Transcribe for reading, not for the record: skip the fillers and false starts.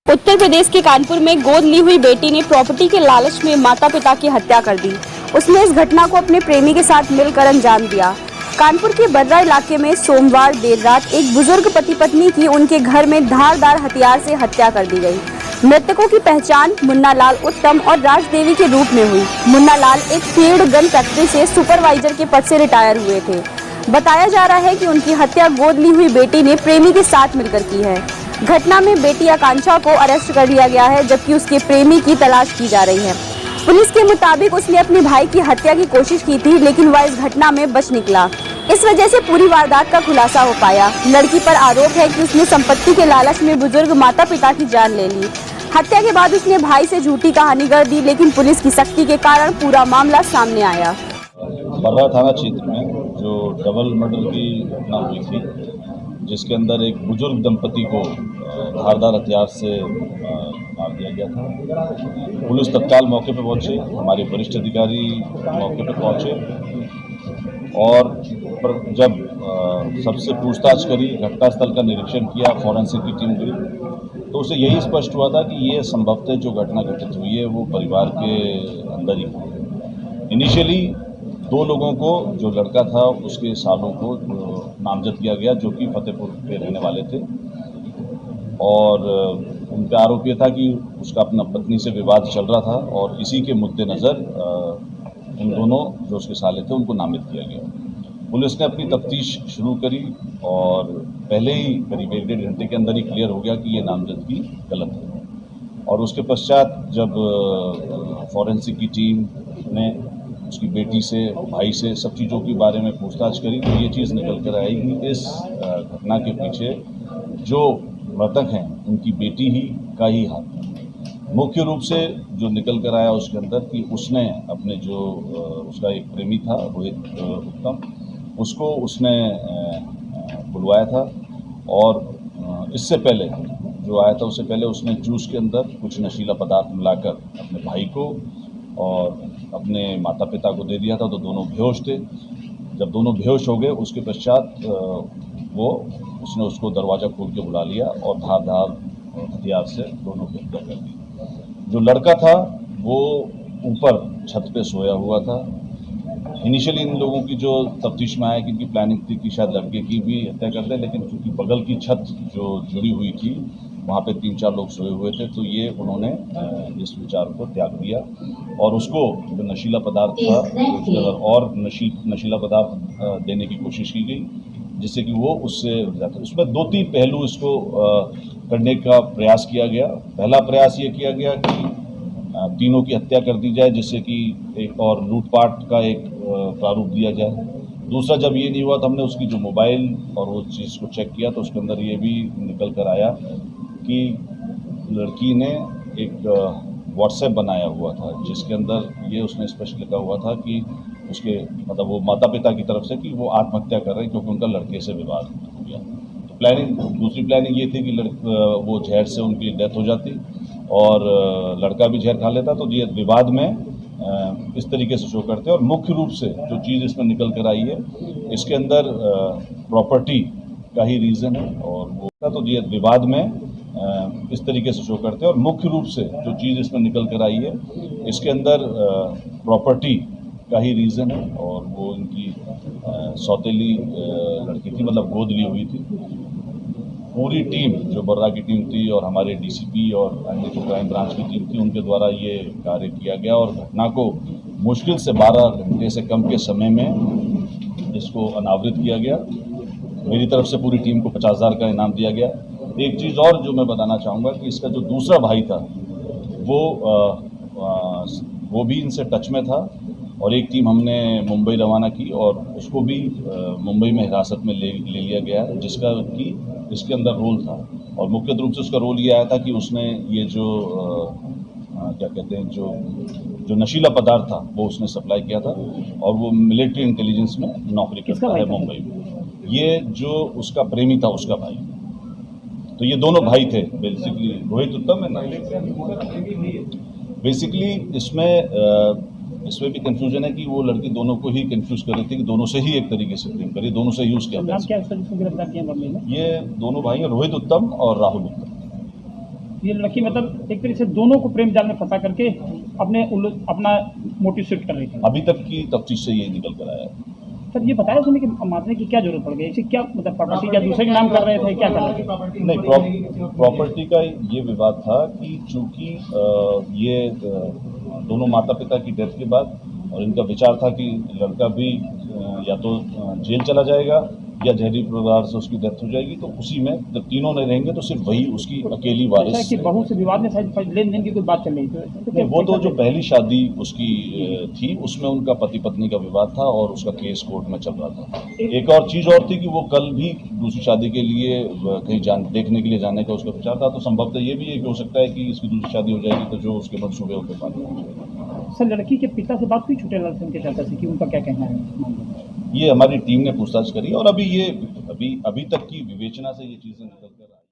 उत्तर प्रदेश के कानपुर में गोद ली हुई बेटी ने प्रॉपर्टी के लालच में माता पिता की हत्या कर दी। उसने इस घटना को अपने प्रेमी के साथ मिलकर अंजाम दिया। कानपुर के बर्रा इलाके में सोमवार देर रात एक बुजुर्ग पति पत्नी की उनके घर में धारदार हथियार से हत्या कर दी गई। मृतकों की पहचान मुन्ना लाल उत्तम और राजदेवी के रूप में हुई। मुन्ना लाल एक फील्ड गन फैक्ट्री से सुपरवाइजर के पद से रिटायर हुए थे। बताया जा रहा है कि उनकी हत्या गोद ली हुई बेटी ने प्रेमी के साथ मिलकर की है। घटना में बेटी आकांक्षा को अरेस्ट कर लिया गया है, जबकि उसके प्रेमी की तलाश की जा रही है। पुलिस के मुताबिक उसने अपने भाई की हत्या की कोशिश की थी, लेकिन वह इस घटना में बच निकला। इस वजह से पूरी वारदात का खुलासा हो पाया। लड़की पर आरोप है कि उसने संपत्ति के लालच में बुजुर्ग माता पिता की जान ले ली। हत्या के बाद उसने भाई से झूठी कहानी गढ़ दी, लेकिन पुलिस की सख्ती के कारण पूरा मामला सामने आया। बर्रा थाना क्षेत्र में जो डबल मर्डर की घटना हुई थी, जिसके अंदर एक बुजुर्ग दंपति को धारदार हथियार से मार दिया गया था। पुलिस तत्काल मौके पर पहुंचे, हमारे वरिष्ठ अधिकारी मौके पर पहुंचे और जब सबसे पूछताछ करी, घटनास्थल का निरीक्षण किया, फॉरेंसिक की टीम गई, तो उसे यही स्पष्ट हुआ था कि ये संभवतः जो घटना घटित हुई है वो परिवार के अंदर ही हुई। इनिशियली 2 लोगों को, जो लड़का था उसके सालों को नामजद किया गया, जो कि फतेहपुर के रहने वाले थे, और उनका आरोप यह था कि उसका अपना पत्नी से विवाद चल रहा था और इसी के मद्देनज़र उन दोनों जो उसके साले थे उनको नामित किया गया। पुलिस ने अपनी तफ्तीश शुरू करी और पहले ही करीब 1-1.5 घंटे के अंदर ही क्लियर हो गया कि ये नामजदगी गलत है। और उसके पश्चात जब फॉरेंसिक की टीम ने उसकी बेटी से, भाई से सब चीज़ों के बारे में पूछताछ करी, तो ये चीज़ निकल कर आई कि इस घटना के पीछे जो मृतक हैं उनकी बेटी ही का ही हाथ है। मुख्य रूप से जो निकल कर आया उसके अंदर कि उसने अपने जो उसका एक प्रेमी था रोहित उत्तम, उसको उसने बुलवाया था और इससे पहले जो आया था उससे पहले उसने जूस के अंदर कुछ नशीला पदार्थ मिलाकर अपने भाई को और अपने माता पिता को दे दिया था, तो दोनों बेहोश थे। जब दोनों बेहोश हो गए उसके पश्चात उसने उसको दरवाज़ा खोल के बुला लिया और धारदार हथियार से दोनों की हत्या कर दी। जो लड़का था वो ऊपर छत पे सोया हुआ था। इनिशियली इन लोगों की जो तफ्तीश में आया कि इनकी प्लानिंग थी कि शायद लड़के की भी हत्या कर दें, लेकिन चूँकि बगल की छत जो जुड़ी हुई थी वहाँ पे 3-4 लोग सोए हुए थे, तो ये उन्होंने इस विचार को त्याग दिया और उसको जो नशीला पदार्थ था उसके अंदर और नशीला पदार्थ देने की कोशिश की गई, जिससे कि वो उससे ज़्यादा, उसमें 2-3 पहलू इसको करने का प्रयास किया गया। पहला प्रयास ये किया गया कि तीनों की हत्या कर दी जाए, जिससे कि एक और लूटपाट का एक प्रारूप दिया जाए। दूसरा, जब ये नहीं हुआ तो हमने उसकी जो मोबाइल और वो चीज़ को चेक किया, तो उसके अंदर ये भी निकल कर आया कि लड़की ने एक व्हाट्सएप बनाया हुआ था, जिसके अंदर ये उसने स्पष्ट लिखा हुआ था कि उसके मतलब वो माता पिता की तरफ से कि वो आत्महत्या कर रहे हैं क्योंकि उनका लड़के से विवाद हो गया। तो प्लानिंग, दूसरी प्लानिंग ये थी कि वो जहर से उनकी डेथ हो जाती और लड़का भी जहर खा लेता, तो ये विवाद में इस तरीके से शो करते हैं। और मुख्य रूप से जो चीज़ इसमें निकल कर आई है, इसके अंदर प्रॉपर्टी का ही रीज़न है और वो तो ये विवाद में इस तरीके से शो करते हैं। और मुख्य रूप से जो चीज़ इसमें निकल कर आई है, इसके अंदर प्रॉपर्टी का ही रीज़न है और वो इनकी सौतेली लड़की थी, मतलब गोद ली हुई थी। पूरी टीम जो बर्रा की टीम थी और हमारे डीसीपी और अन्य जो क्राइम ब्रांच की टीम थी, उनके द्वारा ये कार्य किया गया और घटना को मुश्किल से 12 घंटे से कम के समय में इसको अनावृत किया गया। मेरी तरफ से पूरी टीम को 50,000 का इनाम दिया गया। एक चीज़ और जो मैं बताना चाहूँगा कि इसका जो दूसरा भाई था वो भी इनसे टच में था और एक टीम हमने मुंबई रवाना की और उसको भी मुंबई में हिरासत में ले लिया गया, जिसका कि इसके अंदर रोल था। और मुख्य रूप से उसका रोल ये आया था कि उसने ये जो क्या कहते हैं जो नशीला पदार्थ था वो उसने सप्लाई किया था और वो मिलिट्री इंटेलिजेंस में नौकरी करता है मुंबई में। ये जो उसका प्रेमी था उसका भाई, तो ये दोनों भाई थे बेसिकली। रोहित उत्तम है बेसिकली। इसमें भी कंफ्यूजन है कि वो लड़की दोनों को ही कंफ्यूज कर रही थी कि दोनों से ही एक तरीके से प्रेम करी, दोनों से ही उसके नाम क्या है, गिरफ्तार किया मामले में? ये दोनों भाई हैं, रोहित उत्तम और राहुल उत्तम। ये लड़की मतलब एक तरह से दोनों को प्रेम जाल में फंसा करके अपना मोटिव शिफ्ट कर रही थी। अभी तक की तफ्तीश से यही निकल कर आया है। सर ये बताया उसने कि मारने की क्या जरूरत पड़ गई, इसे क्या मतलब प्रॉपर्टी क्या दूसरे के नाम कर रहे थे, क्या कर रहे थे? नहीं, प्रॉपर्टी का ये विवाद था कि चूंकि ये दोनों माता पिता की डेथ के बाद और इनका विचार था कि लड़का भी या तो जेल चला जाएगा या जहरीली पदार्थ से उसकी डेथ हो जाएगी, तो उसी में जब तीनों नहीं रहेंगे तो सिर्फ वही उसकी अकेली वारिस। कि बहू से विवाद में शायद लेन देन की कोई बात चल रही थी। नहीं, वो तो जो पहली शादी उसकी थी उसमें उनका पति पत्नी का विवाद था और उसका केस कोर्ट में चल रहा था। एक और चीज़ और थी कि वो कल भी दूसरी शादी के लिए कहीं देखने के लिए जाने का उसका विचार था, तो संभवतः ये भी है कि हो सकता है कि इसकी दूसरी शादी हो जाएगी तो जो उसके बाद सुबह होकर पानी। सर लड़की के पिता से बात हुई छूटे लाल सिंह के चाचा से कि उनका क्या कहना है? ये हमारी टीम ने पूछताछ करी और अभी तक की विवेचना से ये चीज़ें निकल